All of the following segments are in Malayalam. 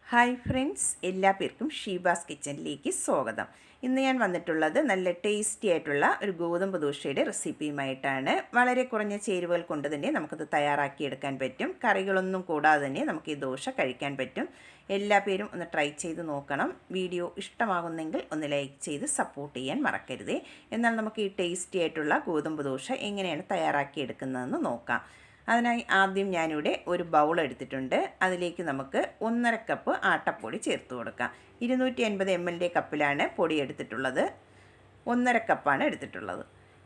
ഹായ് ഫ്രണ്ട്സ്, എല്ലാ പേർക്കും ഷീബാസ് കിച്ചണിലേക്ക് സ്വാഗതം. ഇന്ന് ഞാൻ വന്നിട്ടുള്ളത് നല്ല ടേസ്റ്റി ആയിട്ടുള്ള ഒരു ഗോതമ്പ് ദോശയുടെ റെസിപ്പിയുമായിട്ടാണ്. വളരെ കുറഞ്ഞ ചേരുവകൾ കൊണ്ട് തന്നെ നമുക്കത് തയ്യാറാക്കിയെടുക്കാൻ പറ്റും. കറികളൊന്നും കൂടാതെ തന്നെ നമുക്ക് ഈ ദോശ കഴിക്കാൻ പറ്റും. എല്ലാ പേരും ഒന്ന് ട്രൈ ചെയ്ത് നോക്കണം. വീഡിയോ ഇഷ്ടമാകുന്നെങ്കിൽ ഒന്ന് ലൈക്ക് ചെയ്ത് സപ്പോർട്ട് ചെയ്യാൻ മറക്കരുതേ. എന്നാൽ നമുക്ക് ഈ ടേസ്റ്റി ആയിട്ടുള്ള ഗോതമ്പ് ദോശ എങ്ങനെയാണ് തയ്യാറാക്കിയെടുക്കുന്നതെന്ന് നോക്കാം. അതിനായി ആദ്യം ഞാനിവിടെ ഒരു ബൗൾ എടുത്തിട്ടുണ്ട്. അതിലേക്ക് നമുക്ക് 1.5 കപ്പ് ആട്ടപ്പൊടി ചേർത്ത് കൊടുക്കാം. 250 ml കപ്പിലാണ് പൊടി എടുത്തിട്ടുള്ളത്. 1.5 കപ്പാണ് എടുത്തിട്ടുള്ളത്.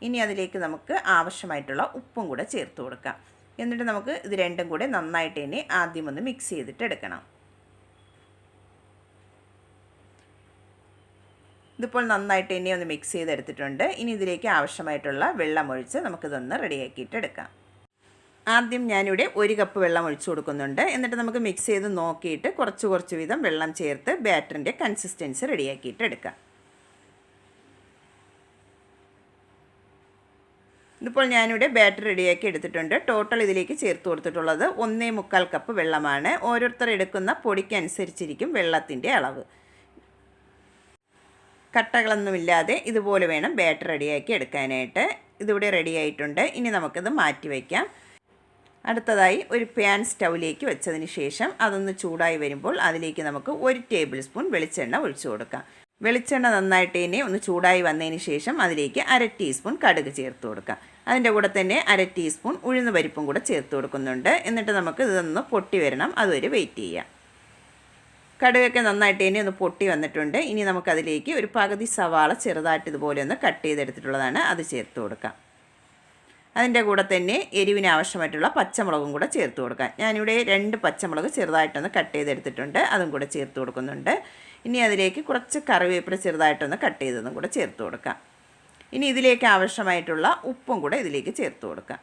ഇനി അതിലേക്ക് നമുക്ക് ആവശ്യമായിട്ടുള്ള ഉപ്പും കൂടെ ചേർത്ത് കൊടുക്കാം. എന്നിട്ട് നമുക്ക് ഇത് രണ്ടും കൂടെ നന്നായിട്ട് തന്നെ ആദ്യം ഒന്ന് മിക്സ് ചെയ്തിട്ട് എടുക്കണം. ഇതിപ്പോൾ നന്നായിട്ട് തന്നെ ഒന്ന് മിക്സ് ചെയ്തെടുത്തിട്ടുണ്ട്. ഇനി ഇതിലേക്ക് ആവശ്യമായിട്ടുള്ള വെള്ളം ഒഴിച്ച് നമുക്കിതൊന്ന് റെഡിയാക്കിയിട്ട് എടുക്കാം. ആദ്യം ഞാനിവിടെ 1 കപ്പ് വെള്ളം ഒഴിച്ചു കൊടുക്കുന്നുണ്ട്. എന്നിട്ട് നമുക്ക് മിക്സ് ചെയ്ത് നോക്കിയിട്ട് കുറച്ച് വീതം വെള്ളം ചേർത്ത് ബാറ്ററിൻ്റെ കൺസിസ്റ്റൻസി റെഡിയാക്കിയിട്ട് എടുക്കാം. ഇതിപ്പോൾ ഞാനിവിടെ ബാറ്റർ റെഡിയാക്കി എടുത്തിട്ടുണ്ട്. ടോട്ടൽ ഇതിലേക്ക് ചേർത്ത് കൊടുത്തിട്ടുള്ളത് 1.25 കപ്പ് വെള്ളമാണ്. ഓരോരുത്തർ എടുക്കുന്ന പൊടിക്കനുസരിച്ചിരിക്കും വെള്ളത്തിൻ്റെ അളവ്. കട്ടകളൊന്നുമില്ലാതെ ഇതുപോലെ വേണം ബാറ്റർ റെഡിയാക്കി എടുക്കാനായിട്ട്. ഇതിവിടെ റെഡി ആയിട്ടുണ്ട്. ഇനി നമുക്കിത് മാറ്റി വയ്ക്കാം. അടുത്തതായി ഒരു പാൻ സ്റ്റൗവിലേക്ക് വെച്ചതിന് ശേഷം അതൊന്ന് ചൂടായി വരുമ്പോൾ അതിലേക്ക് നമുക്ക് 1 ടേബിൾ സ്പൂൺ വെളിച്ചെണ്ണ ഒഴിച്ചു കൊടുക്കാം. വെളിച്ചെണ്ണ നന്നായിട്ട് തന്നെ ഒന്ന് ചൂടായി വന്നതിന് ശേഷം അതിലേക്ക് 1/2 ടീസ്പൂൺ കടുക് ചേർത്ത് കൊടുക്കാം. അതിൻ്റെ കൂടെ തന്നെ 1/2 ടീസ്പൂൺ ഉഴുന്ന് പരിപ്പും കൂടെ ചേർത്ത് കൊടുക്കുന്നുണ്ട്. എന്നിട്ട് നമുക്ക് ഇതൊന്ന് പൊട്ടി വരണം, അതുവരെ വെയിറ്റ് ചെയ്യാം. കടുകൊക്കെ നന്നായിട്ട് തന്നെ ഒന്ന് പൊട്ടി വന്നിട്ടുണ്ട്. ഇനി നമുക്കതിലേക്ക് ഒരു പകുതി സവാള ചെറുതായിട്ട് ഇതുപോലെ ഒന്ന് കട്ട് ചെയ്തെടുത്തിട്ടുള്ളതാണ്, അത് ചേർത്ത് കൊടുക്കാം. അതിൻ്റെ കൂടെ തന്നെ എരിവിന് ആവശ്യമായിട്ടുള്ള പച്ചമുളകും കൂടെ ചേർത്ത് കൊടുക്കാം. ഞാനിവിടെ 2 പച്ചമുളക് ചെറുതായിട്ടൊന്ന് കട്ട് ചെയ്തെടുത്തിട്ടുണ്ട്, അതും കൂടെ ചേർത്ത് കൊടുക്കുന്നുണ്ട്. ഇനി അതിലേക്ക് കുറച്ച് കറിവേപ്പില ചെറുതായിട്ടൊന്ന് കട്ട് ചെയ്തതും കൂടെ ചേർത്ത് കൊടുക്കാം. ഇനി ഇതിലേക്ക് ആവശ്യമായിട്ടുള്ള ഉപ്പും കൂടെ ഇതിലേക്ക് ചേർത്ത് കൊടുക്കാം.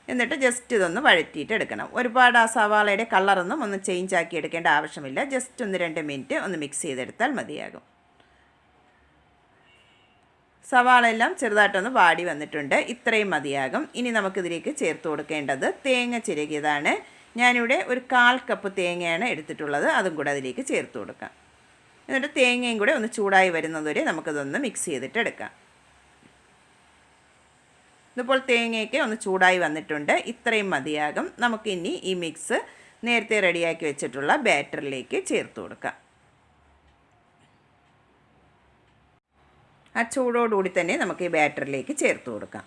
എന്നിട്ട് ജസ്റ്റ് ഇതൊന്ന് വഴറ്റിയിട്ട് എടുക്കണം. ഒരുപാട് ആ സവാളയുടെ കളറൊന്നും ഒന്ന് ചേഞ്ച് ആക്കി എടുക്കേണ്ട ആവശ്യമില്ല. ജസ്റ്റ് 1-2 മിനിറ്റ് ഒന്ന് മിക്സ് ചെയ്തെടുത്താൽ മതിയാകും. സവാള എല്ലാം ചെറുതായിട്ടൊന്ന് വാടി വന്നിട്ടുണ്ട്. ഇത്രയും മതിയാകും. ഇനി നമുക്കിതിലേക്ക് ചേർത്ത് കൊടുക്കേണ്ടത് തേങ്ങ ചിരകിയതാണ്. ഞാനിവിടെ ഒരു 1/4 കപ്പ് തേങ്ങയാണ് എടുത്തിട്ടുള്ളത്, അതും കൂടെ അതിലേക്ക് ചേർത്ത് കൊടുക്കാം. എന്നിട്ട് തേങ്ങയും കൂടെ ഒന്ന് ചൂടായി വരുന്നതുവരെ നമുക്കിതൊന്ന് മിക്സ് ചെയ്തിട്ട് എടുക്കാം. ഇതിപ്പോൾ തേങ്ങയൊക്കെ ഒന്ന് ചൂടായി വന്നിട്ടുണ്ട്. ഇത്രയും മതിയാകും. നമുക്കിനി ഈ മിക്സ് നേരത്തെ റെഡിയാക്കി വെച്ചിട്ടുള്ള ബാറ്ററിലേക്ക് ചേർത്ത് കൊടുക്കാം. ആ ചൂടോടുകൂടി തന്നെ നമുക്ക് ഈ ബാറ്ററിലേക്ക് ചേർത്ത് കൊടുക്കാം.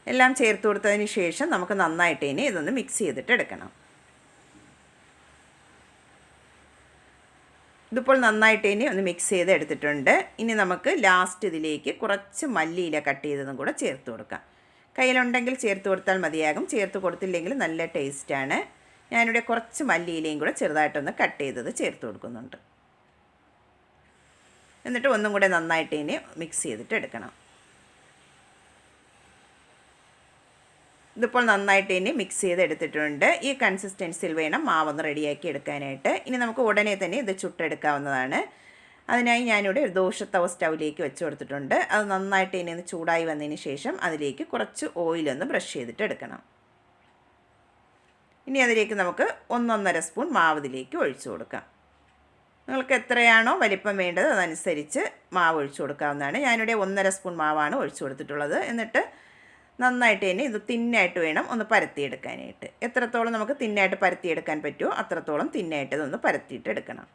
എല്ലാം ചേർത്ത് കൊടുത്തതിന് ശേഷം നമുക്ക് നന്നായിട്ട് ഇനി ഇതൊന്ന് മിക്സ് ചെയ്തിട്ട് എടുക്കണം. ഇതിപ്പോൾ നന്നായിട്ട് ഇനി ഒന്ന് മിക്സ് ചെയ്ത് എടുത്തിട്ടുണ്ട്. ഇനി നമുക്ക് ലാസ്റ്റ് ഇതിലേക്ക് കുറച്ച് മല്ലിയില കട്ട് ചെയ്തതും കൂടെ ചേർത്ത് കൊടുക്കാം. കയ്യിലുണ്ടെങ്കിൽ ചേർത്ത് കൊടുത്താൽ മതിയാകും. ചേർത്ത് കൊടുത്തില്ലെങ്കിൽ നല്ല ടേസ്റ്റാണ്. ഞാനിവിടെ കുറച്ച് മല്ലിയിലയും കൂടെ ചെറുതായിട്ടൊന്ന് കട്ട് ചെയ്തത് ചേർത്ത് കൊടുക്കുന്നുണ്ട്. എന്നിട്ട് ഒന്നും കൂടെ നന്നായിട്ട് ഇനി മിക്സ് ചെയ്തിട്ട് എടുക്കണം. ഇതിപ്പോൾ നന്നായിട്ട് ഇനി മിക്സ് ചെയ്തെടുത്തിട്ടുണ്ട്. ഈ കൺസിസ്റ്റൻസിയിൽ വേണം മാവൊന്ന് റെഡിയാക്കി എടുക്കാനായിട്ട്. ഇനി നമുക്ക് ഉടനെ തന്നെ ഇത് ചുട്ടെടുക്കാവുന്നതാണ്. അതിനായി ഞാനിവിടെ ഒരു ദോശത്തവ സ്റ്റൗവിലേക്ക് വെച്ച് കൊടുത്തിട്ടുണ്ട്. അത് നന്നായിട്ട് ഇനി ഒന്ന് ചൂടായി വന്നതിന് ശേഷം അതിലേക്ക് കുറച്ച് ഓയിലൊന്ന് ബ്രഷ് ചെയ്തിട്ട് എടുക്കണം. ഇനി അതിലേക്ക് നമുക്ക് 1-1.5 സ്പൂൺ മാവ് ഇതിലേക്ക് ഒഴിച്ചു കൊടുക്കാം. നിങ്ങൾക്ക് എത്രയാണോ വലിപ്പം വേണ്ടത് അതനുസരിച്ച് മാവ് ഒഴിച്ചു കൊടുക്കാവുന്നതാണ്. ഞാനിവിടെ 1.5 സ്പൂൺ മാവാണ് ഒഴിച്ചു കൊടുത്തിട്ടുള്ളത്. എന്നിട്ട് നന്നായിട്ട് തന്നെ ഇത് തിന്നായിട്ട് വേണം ഒന്ന് പരത്തിയെടുക്കാനായിട്ട്. എത്രത്തോളം നമുക്ക് തിന്നായിട്ട് പരത്തിയെടുക്കാൻ പറ്റുമോ അത്രത്തോളം തിന്നായിട്ട് ഇതൊന്ന് പരത്തിയിട്ട് എടുക്കണം.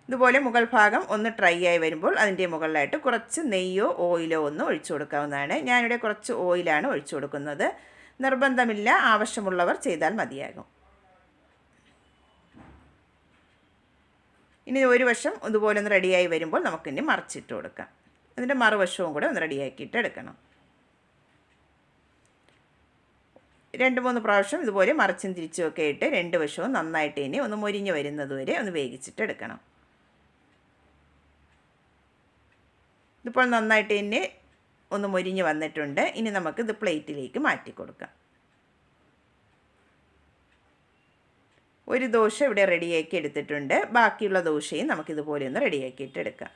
ഇതുപോലെ മുകൾ ഭാഗം ഒന്ന് ഡ്രൈ ആയി വരുമ്പോൾ അതിൻ്റെ മുകളിലായിട്ട് കുറച്ച് നെയ്യോ ഓയിലോ ഒന്ന് ഒഴിച്ചു കൊടുക്കാവുന്നതാണ്. ഞാനിവിടെ കുറച്ച് ഓയിലാണ് ഒഴിച്ചു കൊടുക്കുന്നത്. നിർബന്ധമില്ല, ആവശ്യമുള്ളവർ ചെയ്താൽ മതിയാകും. ഇനി ഒരു വശം ഇതുപോലെ ഒന്ന് റെഡിയായി വരുമ്പോൾ നമുക്കിനി മറിച്ചിട്ട് കൊടുക്കാം. അതിൻ്റെ മറുവശവും കൂടെ ഒന്ന് റെഡിയാക്കിയിട്ട് എടുക്കണം. 2-3 പ്രാവശ്യം ഇതുപോലെ മറിച്ചും തിരിച്ചും ഒക്കെ ഇട്ട് 2 വശവും നന്നായിട്ട് ഇനി ഒന്ന് മൊരിഞ്ഞ് വരുന്നതുവരെ ഒന്ന് വേവിച്ചിട്ട് എടുക്കണം. ഇതിപ്പോൾ നന്നായിട്ട് ഇനി ഒന്ന് മൊരിഞ്ഞ് വന്നിട്ടുണ്ട്. ഇനി നമുക്കിത് പ്ലേറ്റിലേക്ക് മാറ്റി കൊടുക്കാം. ഒരു ദോശ ഇവിടെ റെഡിയാക്കി എടുത്തിട്ടുണ്ട്. ബാക്കിയുള്ള ദോശയും നമുക്കിതുപോലെ ഒന്ന് റെഡിയാക്കിയിട്ട് എടുക്കാം.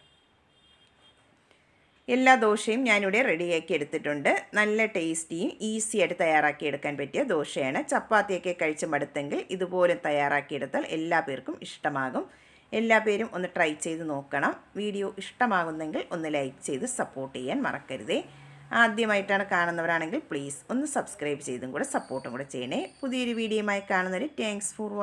എല്ലാ ദോശയും ഞാനിവിടെ റെഡിയാക്കി എടുത്തിട്ടുണ്ട്. നല്ല ടേസ്റ്റിയും ഈസി ആയിട്ട് തയ്യാറാക്കി എടുക്കാൻ പറ്റിയ ദോശയാണ്. ചപ്പാത്തിയൊക്കെ കഴിച്ച് മടുത്തെങ്കിൽ ഇതുപോലെ തയ്യാറാക്കിയെടുത്താൽ എല്ലാ പേർക്കും ഇഷ്ടമാകും. എല്ലാ പേരും ഒന്ന് ട്രൈ ചെയ്ത് നോക്കണം. വീഡിയോ ഇഷ്ടമാകുന്നെങ്കിൽ ഒന്ന് ലൈക്ക് ചെയ്ത് സപ്പോർട്ട് ചെയ്യാൻ മറക്കരുതേ. ആദ്യമായിട്ടാണ് കാണുന്നവരാണെങ്കിൽ പ്ലീസ് ഒന്ന് സബ്സ്ക്രൈബ് ചെയ്തും കൂടെ സപ്പോർട്ടും കൂടെ ചെയ്യണേ. പുതിയൊരു വീഡിയോയുമായി കാണുന്നവരെ താങ്ക്സ് ഫോർ വാച്ചിങ്.